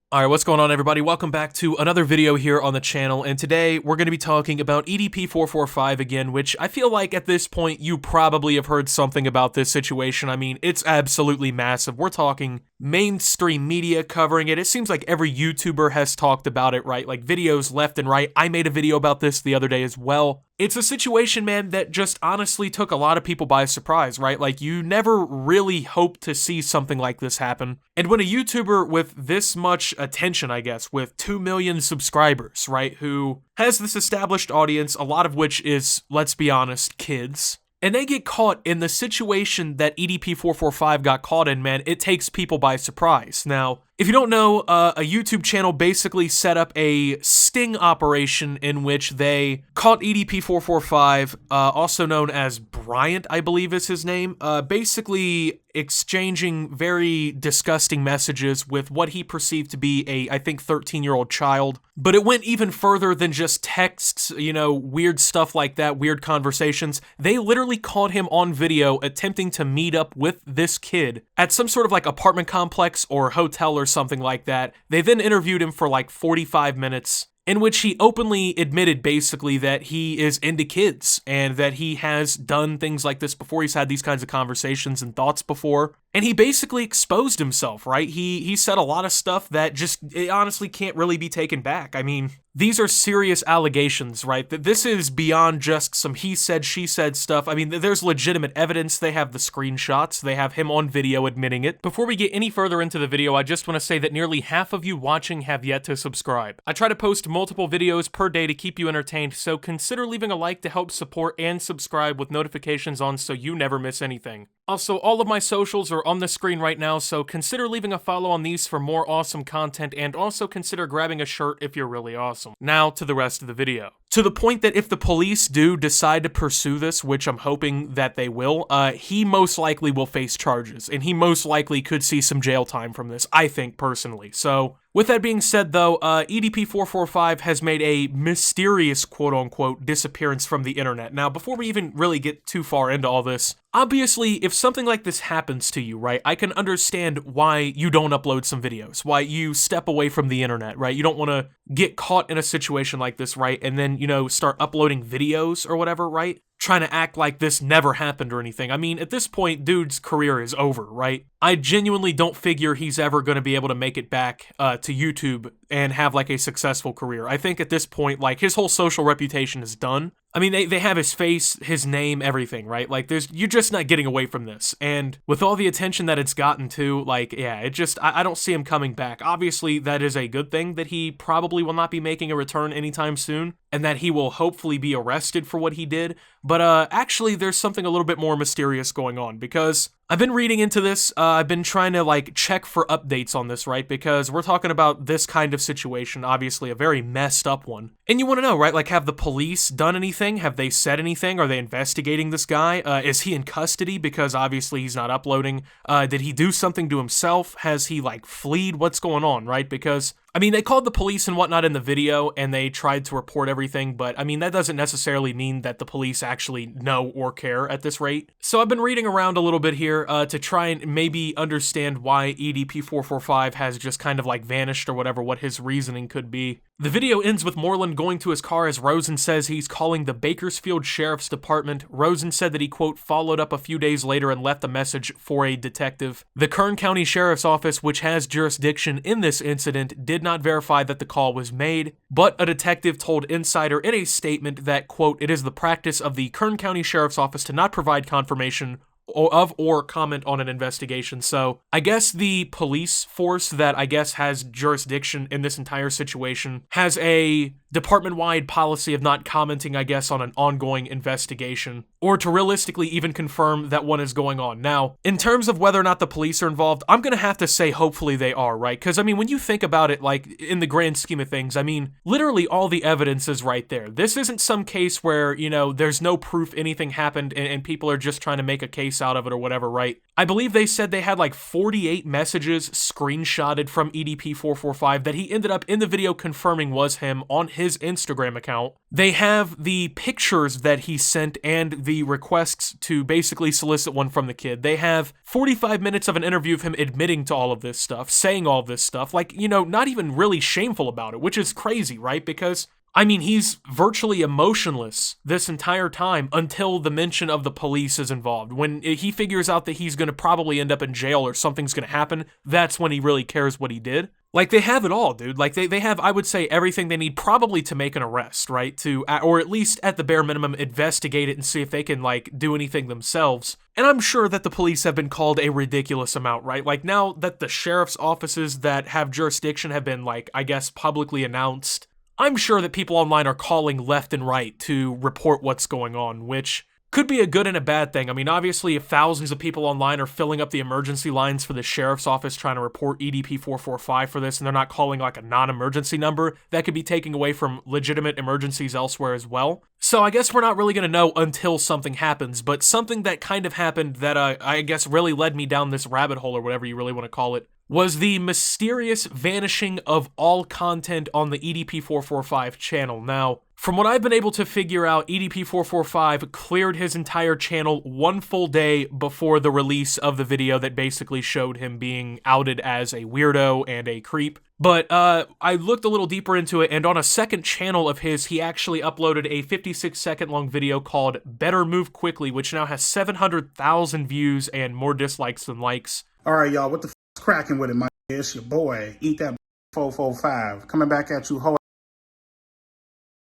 Alright, what's going on everybody? Welcome back to another video here on the channel, and today we're going to be talking about EDP445 again, which I feel like at this point you probably have heard something about this situation. I mean, it's absolutely massive. We're talking mainstream media covering it. It seems like every YouTuber has talked about it, right? Like videos left and right. I made a video about this the other day as well. It's a situation, man, that just honestly took a lot of people by surprise, right? Like, you never really hope to see something like this happen. And when a YouTuber with this much attention, I guess, with 2 million subscribers, right, who has this established audience, a lot of which is, let's be honest, kids, and they get caught in the situation that EDP445 got caught in, man, it takes people by surprise. Now, if you don't know, a YouTube channel basically set up a sting operation in which they caught EDP445, also known as Bryant, I believe is his name, basically exchanging very disgusting messages with what he perceived to be a, I think, 13-year-old child. But it went even further than just texts, you know, weird stuff like that, weird conversations. They literally caught him on video attempting to meet up with this kid at some sort of like apartment complex or hotel or something like that. They then interviewed him for like 45 minutes, in which he openly admitted basically that he is into kids and that he has done things like this before. He's had these kinds of conversations and thoughts before. And he basically exposed himself, right? He said a lot of stuff that just, it honestly can't really be taken back. I mean, these are serious allegations, right? That this is beyond just some he said, she said stuff. I mean, there's legitimate evidence. They have the screenshots. They have him on video admitting it. Before we get any further into the video, I just want to say that nearly half of you watching have yet to subscribe. I try to post multiple videos per day to keep you entertained, so consider leaving a like to help support and subscribe with notifications on so you never miss anything. Also, all of my socials are on the screen right now, so consider leaving a follow on these for more awesome content, and also consider grabbing a shirt if you're really awesome. Now to the rest of the video. To the point that if the police do decide to pursue this, which I'm hoping that they will, he most likely will face charges, and he most likely could see some jail time from this, I think, personally. So, with that being said, though, EDP445 has made a mysterious quote-unquote disappearance from the internet. Now, before we even really get too far into all this, obviously, if something like this happens to you, right, I can understand why you don't upload some videos, why you step away from the internet, right? You don't want to get caught in a situation like this, right, and then, you know, start uploading videos or whatever, right? Trying to act like this never happened or anything. I mean, at this point, dude's career is over, right? I genuinely don't figure he's ever going to be able to make it back to YouTube and have like a successful career. I think at this point, like, his whole social reputation is done. I mean, they have his face, his name, everything, right? Like, you're just not getting away from this. And with all the attention that it's gotten to, like, yeah, I don't see him coming back. Obviously, that is a good thing that he probably will not be making a return anytime soon, and that he will hopefully be arrested for what he did. But actually, there's something a little bit more mysterious going on, because I've been reading into this, I've been trying to, like, check for updates on this, right? Because we're talking about this kind of situation, obviously a very messed up one. And you want to know, right? Like, have the police done anything? Have they said anything? Are they investigating this guy? Is he in custody? Because obviously he's not uploading. Did he do something to himself? Has he, like, fleed? What's going on, right? Because I mean, they called the police and whatnot in the video, and they tried to report everything, but I mean, that doesn't necessarily mean that the police actually know or care at this rate. So I've been reading around a little bit here to try and maybe understand why EDP445 has just kind of like vanished or whatever, what his reasoning could be. The video ends with Moreland going to his car as Rosen says he's calling the Bakersfield Sheriff's Department. Rosen said that he, quote, followed up a few days later and left a message for a detective. The Kern County Sheriff's Office, which has jurisdiction in this incident, did not verify that the call was made, but a detective told Insider in a statement that, quote, it is the practice of the Kern County Sheriff's Office to not provide confirmation or comment on an investigation. So I guess the police force that I guess has jurisdiction in this entire situation has a department-wide policy of not commenting, I guess, on an ongoing investigation, or to realistically even confirm that one is going on. Now, in terms of whether or not the police are involved, I'm gonna have to say hopefully they are, right? Because, I mean, when you think about it, like, in the grand scheme of things, I mean, literally all the evidence is right there. This isn't some case where, you know, there's no proof anything happened and people are just trying to make a case release out of it or whatever, right? I believe they said they had like 48 messages screenshotted from EDP445 that he ended up in the video confirming was him on his Instagram account. They have the pictures that he sent and the requests to basically solicit one from the kid. They have 45 minutes of an interview of him admitting to all of this stuff, saying all of this stuff, like, you know, not even really shameful about it, which is crazy, right? Because I mean, he's virtually emotionless this entire time until the mention of the police is involved. When he figures out that he's going to probably end up in jail or something's going to happen, that's when he really cares what he did. Like, they have it all, dude. Like, they have, I would say, everything they need probably to make an arrest, right? To, or at least at the bare minimum, investigate it and see if they can, like, do anything themselves. And I'm sure that the police have been called a ridiculous amount, right? Like, now that the sheriff's offices that have jurisdiction have been, like, I guess, publicly announced, I'm sure that people online are calling left and right to report what's going on, which could be a good and a bad thing. I mean, obviously, if thousands of people online are filling up the emergency lines for the sheriff's office trying to report EDP445 for this, and they're not calling like a non-emergency number, that could be taking away from legitimate emergencies elsewhere as well. So I guess we're not really going to know until something happens, but something that kind of happened that I guess really led me down this rabbit hole, or whatever you really want to call it, was the mysterious vanishing of all content on the EDP445 channel. Now, from what I've been able to figure out, EDP445 cleared his entire channel one full day before the release of the video that basically showed him being outed as a weirdo and a creep. But I looked a little deeper into it, and on a second channel of his, he actually uploaded a 56-second long video called Better Move Quickly, which now has 700,000 views and more dislikes than likes. All right, y'all, what the cracking with it, my it's your boy, Eat That 445, coming back at you, ho,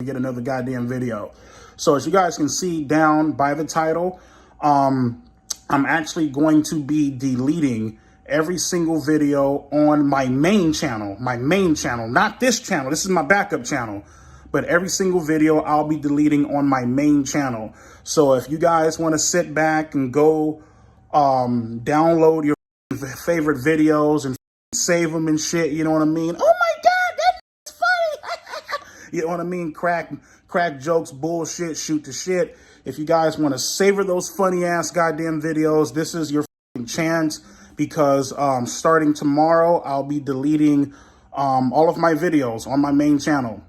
to get another goddamn video. So as you guys can see down by the title, I'm actually going to be deleting every single video on my main channel, not this channel. This is my backup channel, but every single video I'll be deleting on my main channel. So if you guys want to sit back and go download your favorite videos and save them and shit, you know what I mean? Oh my God, that's funny. You know what I mean? Crack jokes, bullshit, shoot the shit. If you guys want to savor those funny ass goddamn videos, this is your chance, because starting tomorrow, I'll be deleting all of my videos on my main channel.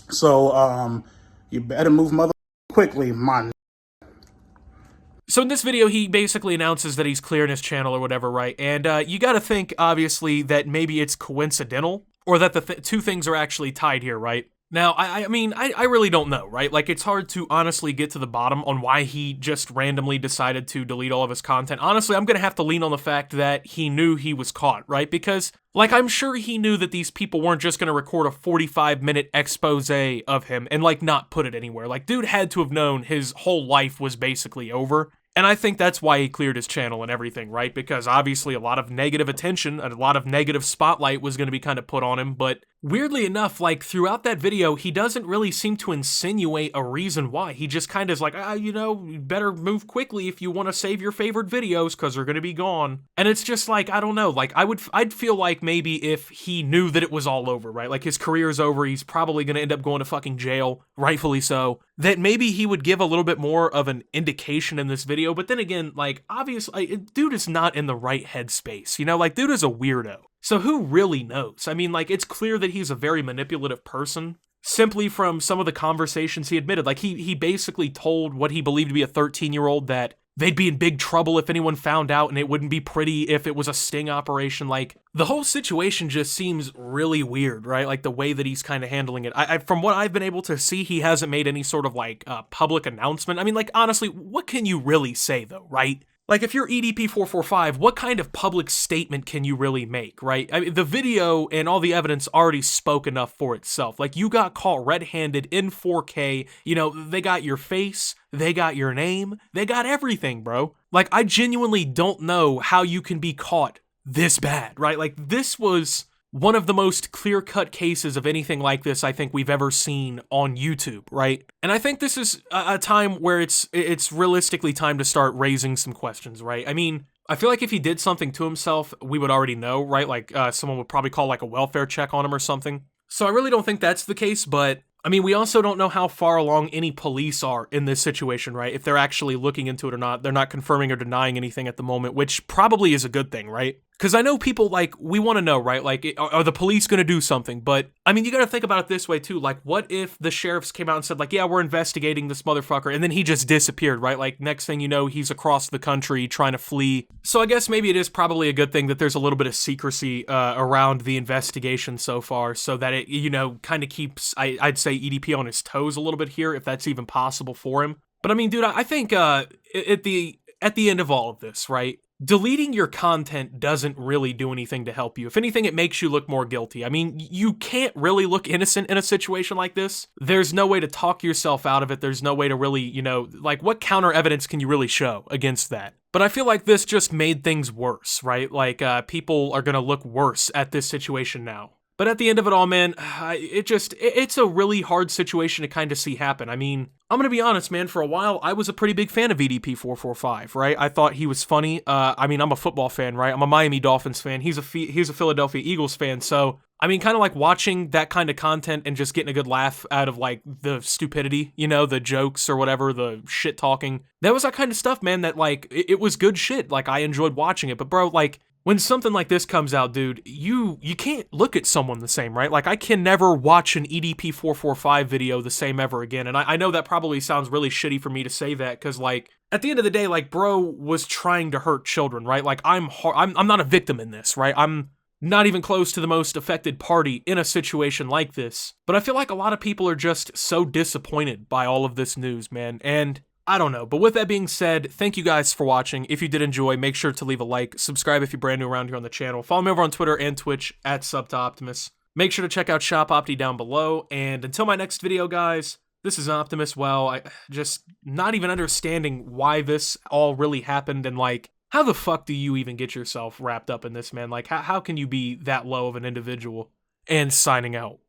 So you better move mother quickly, man. So in this video, he basically announces that he's clearing his channel or whatever, right? And you gotta think, obviously, that maybe it's coincidental, or that the two things are actually tied here, right? Now, I mean, I really don't know, right? Like, it's hard to honestly get to the bottom on why he just randomly decided to delete all of his content. Honestly, I'm gonna have to lean on the fact that he knew he was caught, right? Because, like, I'm sure he knew that these people weren't just gonna record a 45-minute expose of him and, like, not put it anywhere. Like, dude had to have known his whole life was basically over. And I think that's why he cleared his channel and everything, right? Because obviously a lot of negative attention and a lot of negative spotlight was going to be kind of put on him. But weirdly enough, like, throughout that video, he doesn't really seem to insinuate a reason why. He just kind of is like, you know, you better move quickly if you want to save your favorite videos because they're going to be gone. And it's just like, I don't know, like, I'd feel like maybe if he knew that it was all over, right? Like, his career's over, he's probably going to end up going to fucking jail, rightfully so, that maybe he would give a little bit more of an indication in this video. But then again, like, obviously, dude is not in the right headspace, you know? Like, dude is a weirdo. So who really knows? I mean, like, it's clear that he's a very manipulative person, simply from some of the conversations he admitted. Like, he basically told what he believed to be a 13-year-old that they'd be in big trouble if anyone found out, and it wouldn't be pretty if it was a sting operation. Like, the whole situation just seems really weird, right? Like, the way that he's kind of handling it. From what I've been able to see, he hasn't made any sort of, like, public announcement. I mean, like, honestly, what can you really say, though, right? Like, if you're EDP445, what kind of public statement can you really make, right? I mean, the video and all the evidence already spoke enough for itself. Like, you got caught red-handed in 4K, you know, they got your face, they got your name, they got everything, bro. Like, I genuinely don't know how you can be caught this bad, right? Like, this was one of the most clear-cut cases of anything like this I think we've ever seen on YouTube, right? And I think this is a time where it's realistically time to start raising some questions, right? I mean, I feel like if he did something to himself, we would already know, right? Like, someone would probably call, like, a welfare check on him or something. So I really don't think that's the case, but I mean, we also don't know how far along any police are in this situation, right? If they're actually looking into it or not. They're not confirming or denying anything at the moment, which probably is a good thing, right? Because I know people, like, we want to know, right? Like, are the police going to do something? But, I mean, you got to think about it this way, too. Like, what if the sheriffs came out and said, like, yeah, we're investigating this motherfucker, and then he just disappeared, right? Like, next thing you know, he's across the country trying to flee. So I guess maybe it is probably a good thing that there's a little bit of secrecy around the investigation so far, so that it, you know, kind of keeps, I'd say, EDP on his toes a little bit here, if that's even possible for him. But, I mean, dude, I think at the end of all of this, right? Deleting your content doesn't really do anything to help you. If anything, it makes you look more guilty. I mean, you can't really look innocent in a situation like this. There's no way to talk yourself out of it. There's no way to really, you know, like, what counter evidence can you really show against that? But I feel like this just made things worse, right? Like, people are gonna look worse at this situation now. But at the end of it all, man, it's a really hard situation to kind of see happen. I mean, I'm gonna be honest, man, for a while, I was a pretty big fan of EDP445, right? I thought he was funny. I mean, I'm a football fan, right? I'm a Miami Dolphins fan. He's a Philadelphia Eagles fan, so, I mean, kind of like watching that kind of content and just getting a good laugh out of, like, the stupidity, you know, the jokes or whatever, the shit talking. That was that kind of stuff, man, that, like, it was good shit. Like, I enjoyed watching it. But, bro, like, when something like this comes out, dude, you can't look at someone the same, right? Like, I can never watch an EDP445 video the same ever again. And I know that probably sounds really shitty for me to say that, because, like, at the end of the day, like, bro was trying to hurt children, right? Like, I'm not a victim in this, right? I'm not even close to the most affected party in a situation like this. But I feel like a lot of people are just so disappointed by all of this news, man. And I don't know, but with that being said, thank you guys for watching. If you did enjoy, make sure to leave a like, subscribe if you're brand new around here on the channel, follow me over on Twitter and Twitch at SubToOptimus. Make sure to check out Shop Opti down below, and until my next video, guys, this is Optimus. Well, I just not even understanding why this all really happened, and, like, how the fuck do you even get yourself wrapped up in this, man? Like, how can you be that low of an individual? And signing out.